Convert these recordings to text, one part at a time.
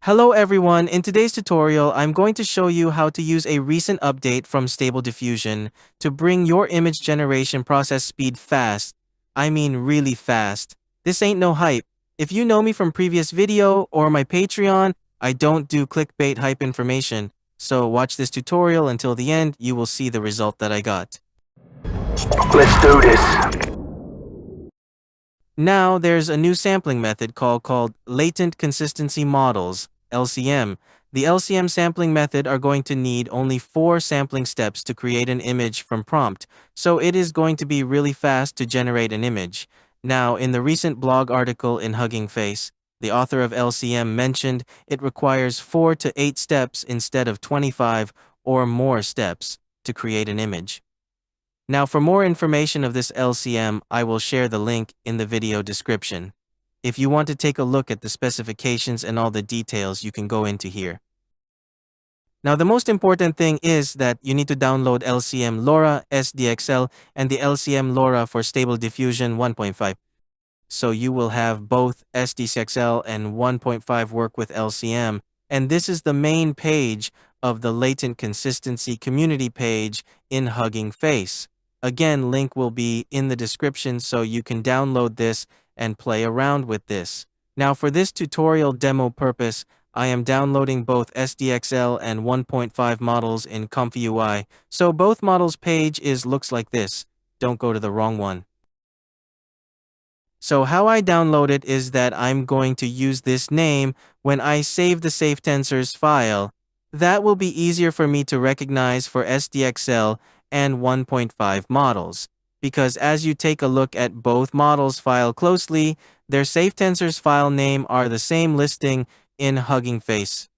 Hello everyone, in today's tutorial I'm going to show you how to use a recent update from Stable Diffusion to bring your image generation process speed fast. I mean really fast. This ain't no hype. If you know me from previous video or my Patreon, I don't do clickbait hype information. So watch this tutorial until the end, you will see the result that I got. Let's do this. Now there's a new sampling method called Latent Consistency Models, LCM. The LCM sampling method are going to need only 4 sampling steps to create an image from prompt, so it is going to be really fast to generate an image. Now, in the recent blog article in Hugging Face, the author of LCM mentioned it requires 4 to 8 steps instead of 25 or more steps to create an image. Now, for more information of this LCM, I will share the link in the video description. If you want to take a look at the specifications and all the details, you can go into here. Now, the most important thing is that you need to download LCM LoRa SDXL and the LCM LoRa for Stable Diffusion 1.5. So you will have both SDXL and 1.5 work with LCM. And this is the main page of the Latent Consistency community page in Hugging Face. Again, link will be in the description so you can download this and play around with this. Now for this tutorial demo purpose, I am downloading both SDXL and 1.5 models in ComfyUI, so both models page looks like this. Don't go to the wrong one. So how I download it is that I'm going to use this name when I save the SafeTensors file. That will be easier for me to recognize for SDXL and 1.5 models, because as you take a look at both models file closely, their SafeTensors file name are the same listing in Hugging Face,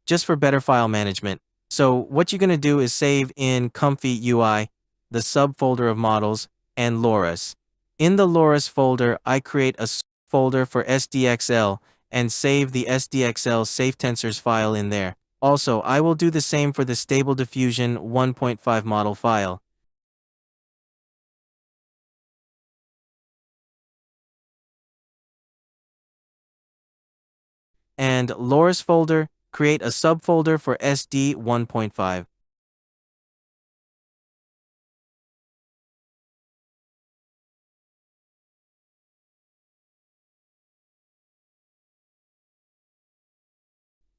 just for better file management. So what you're going to do is save in ComfyUI, the subfolder of models, and LoRa's. In the LoRa's folder, I create a folder for SDXL and save the SDXL SafeTensors file in there. Also, I will do the same for the Stable Diffusion 1.5 model file. And LoRa's folder, create a subfolder for SD 1.5.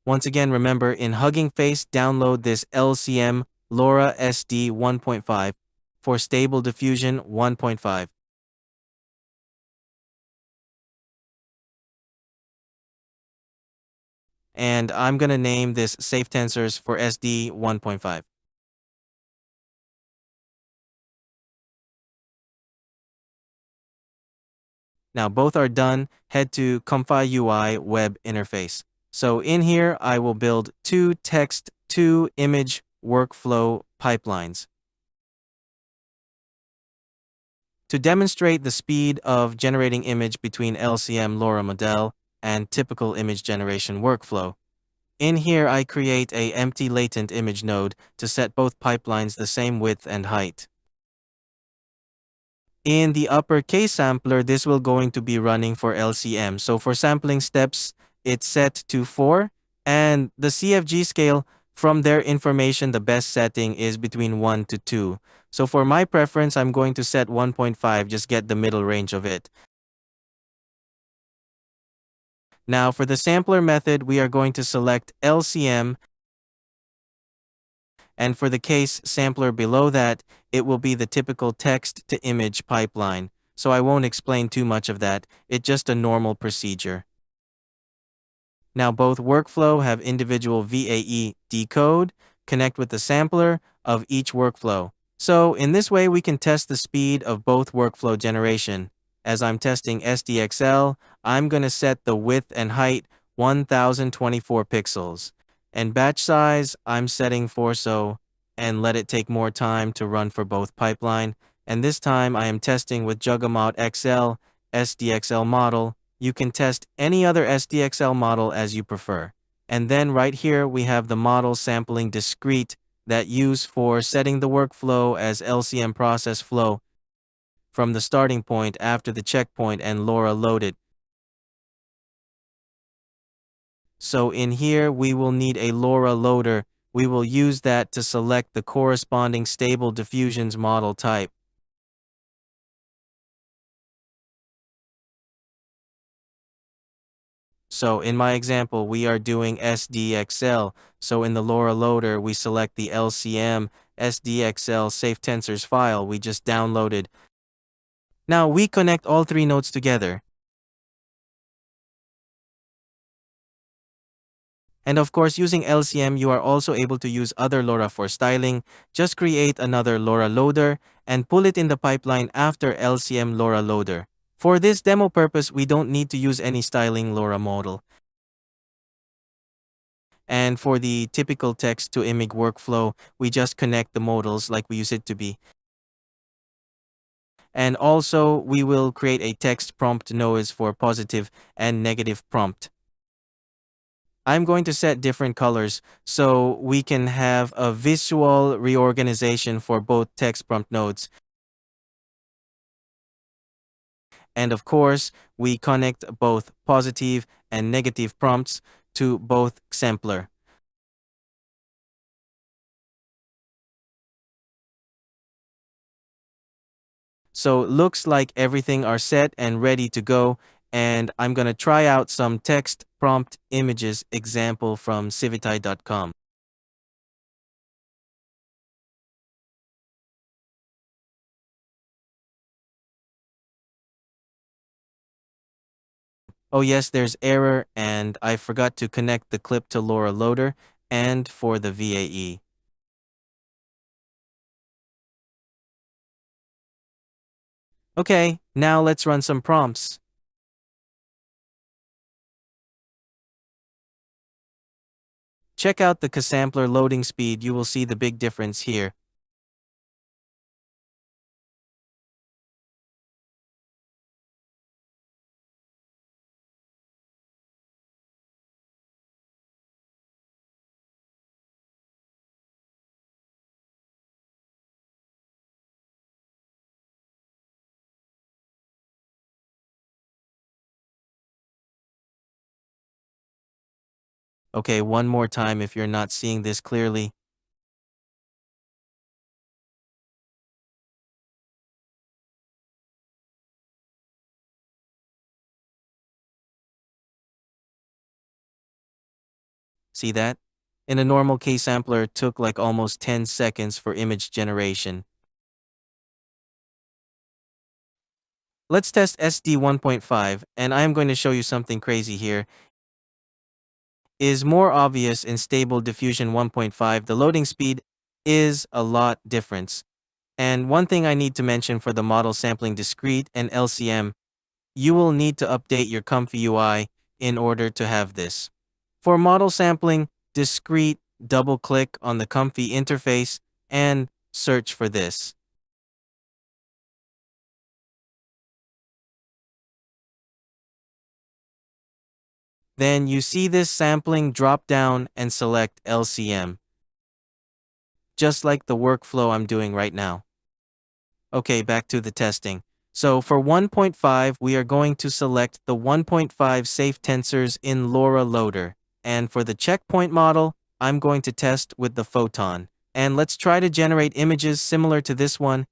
Once again, remember, in Hugging Face, download this LCM LoRa SD 1.5 for Stable Diffusion 1.5. And I'm going to name this SafeTensors for SD 1.5. Now both are done, head to ComfyUI web interface. So in here, I will build 2 text to image workflow pipelines. To demonstrate the speed of generating image between LCM LoRa model and typical image generation workflow, in here I create a empty latent image node to set both pipelines the same width and height. In the upper case sampler, this will going to be running for LCM. So for sampling steps, it's set to 4. And the CFG scale, from their information, the best setting is between 1 to 2. So for my preference, I'm going to set 1.5, just get the middle range of it. Now for the sampler method, we are going to select LCM. And for the case sampler below that, it will be the typical text-to-image pipeline. So I won't explain too much of that, it's just a normal procedure. Now both workflow have individual VAE decode, connect with the sampler of each workflow. So in this way we can test the speed of both workflow generation. As I'm testing SDXL, I'm going to set the width and height 1024 pixels. And batch size, I'm setting 4 so, and let it take more time to run for both pipeline. And this time I am testing with Juggernaut XL, SDXL model. You can test any other SDXL model as you prefer. And then right here we have the model sampling discrete that use for setting the workflow as LCM process flow from the starting point after the checkpoint and LoRa loaded. So in here, we will need a LoRa loader. We will use that to select the corresponding Stable Diffusion's model type. So in my example, we are doing SDXL. So in the LoRa loader, we select the LCM SDXL safe tensors file we just downloaded. Now we connect all three nodes together. And of course, using LCM, you are also able to use other LoRa for styling. Just create another LoRa loader and pull it in the pipeline after LCM LoRa loader. For this demo purpose, we don't need to use any styling LoRa model. And for the typical text-to-image workflow, we just connect the modals like we use it to be. And also, we will create a text prompt noise for positive and negative prompt. I'm going to set different colors so we can have a visual reorganization for both text prompt nodes. And of course, we connect both positive and negative prompts to both sampler. So looks like everything are set and ready to go, and I'm gonna try out some text prompt images example from civitai.com. Oh yes, there's error, and I forgot to connect the clip to LoRa loader and for the VAE. Okay, now let's run some prompts. Check out the sampler loading speed, you will see the big difference here. Okay, one more time if you're not seeing this clearly. See that? In a normal case sampler, it took like almost 10 seconds for image generation. Let's test SD 1.5, and I am going to show you something crazy here. Is more obvious in Stable Diffusion 1.5, the loading speed is a lot different. And one thing I need to mention for the model sampling discrete and LCM, you will need to update your ComfyUI in order to have this. For model sampling discrete, double-click on the Comfy interface and search for this. Then you see this sampling drop down and select LCM. Just like the workflow I'm doing right now. Okay, back to the testing. So for 1.5, we are going to select the 1.5 safe tensors in LoRa loader. And for the checkpoint model, I'm going to test with the photon. And let's try to generate images similar to this one.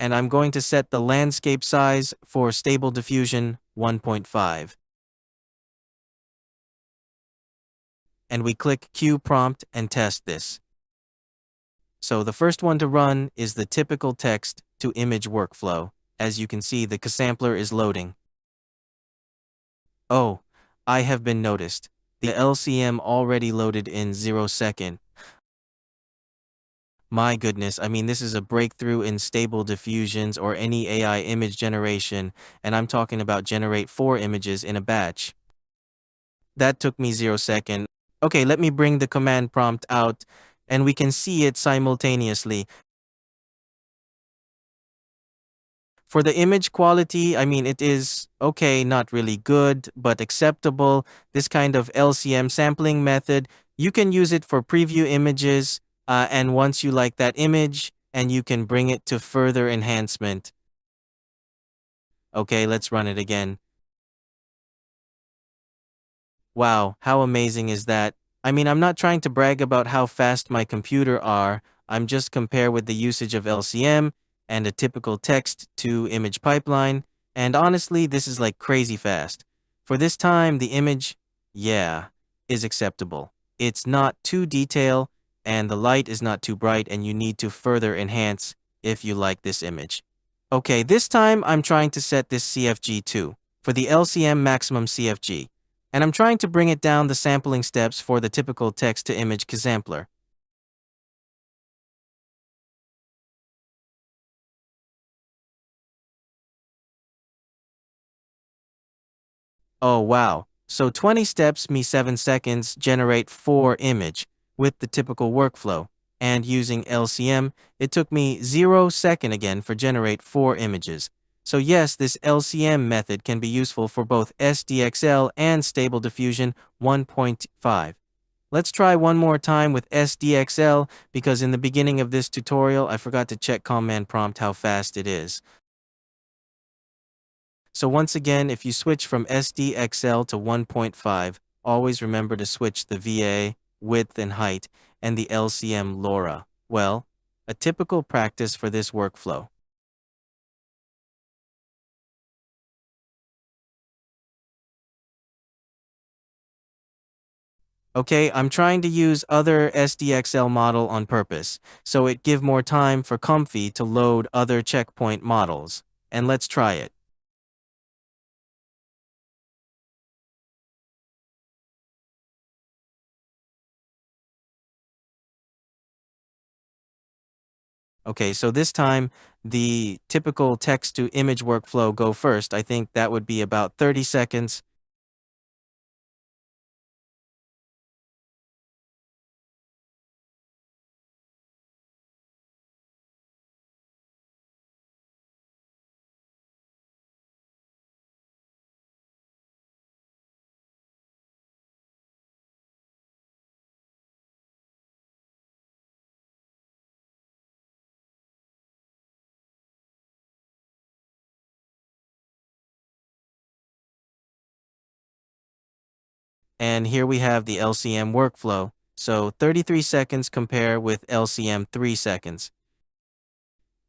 And I'm going to set the landscape size for Stable Diffusion 1.5. And we click Q prompt and test this. So the first one to run is the typical text to image workflow. As you can see, the sampler is loading. Oh, I have been noticed. The LCM already loaded in 0 second. My goodness, I mean, this is a breakthrough in Stable Diffusions or any AI image generation, and I'm talking about generate 4 images in a batch. That took me 0 second. Okay, let me bring the command prompt out, and we can see it simultaneously. For the image quality, I mean, it is okay, not really good, but acceptable. This kind of LCM sampling method, You can use it for preview images, and once you like that image, and you can bring it to further enhancement. Okay, let's run it again. Wow, how amazing is that? I mean, I'm not trying to brag about how fast my computer are, I'm just compare with the usage of LCM and a typical text to image pipeline, and honestly, this is like crazy fast. For this time, the image, yeah, is acceptable. It's not too detailed, and the light is not too bright, and you need to further enhance if you like this image. Okay, this time I'm trying to set this CFG to for the LCM maximum CFG, and I'm trying to bring it down the sampling steps for the typical text-to-image sampler. Oh wow, so 20 steps me 7 seconds generate 4 image with the typical workflow, and using LCM, it took me 0 second again for generate 4 images. So yes, this LCM method can be useful for both SDXL and Stable Diffusion 1.5. Let's try one more time with SDXL because in the beginning of this tutorial, I forgot to check command prompt how fast it is. So once again, if you switch from SDXL to 1.5, always remember to switch the VA, width and height, and the LCM LoRa. Well, a typical practice for this workflow. Okay, I'm trying to use other SDXL model on purpose, so it give more time for Comfy to load other checkpoint models. And let's try it. Okay, so this time, the typical text-to-image workflow go first. I think that would be about 30 seconds. And here we have the LCM workflow. So 33 seconds compare with LCM 3 seconds.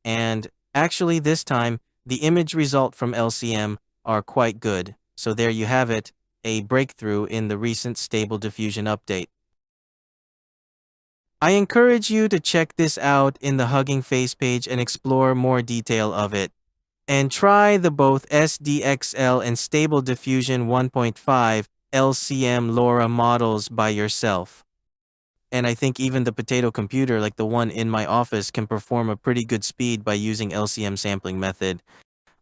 And actually this time, the image result from LCM are quite good. So there you have it, a breakthrough in the recent Stable Diffusion update. I encourage you to check this out in the Hugging Face page and explore more detail of it. And try the both SDXL and Stable Diffusion 1.5 LCM LoRa models by yourself. And I think even the potato computer, like the one in my office, can perform a pretty good speed by using LCM sampling method.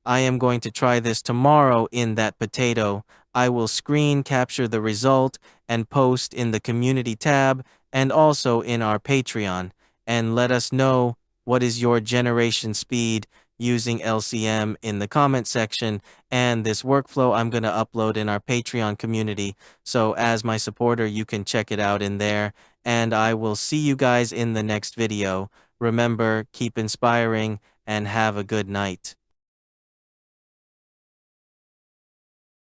I am going to try this tomorrow in that potato. I will screen capture the result and post in the community tab and also in our Patreon. And let us know what is your generation speed using LCM in the comment section. And this workflow I'm going to upload in our Patreon community. So as my supporter, you can check it out in there. And I will see you guys in the next video. Remember, keep inspiring and have a good night.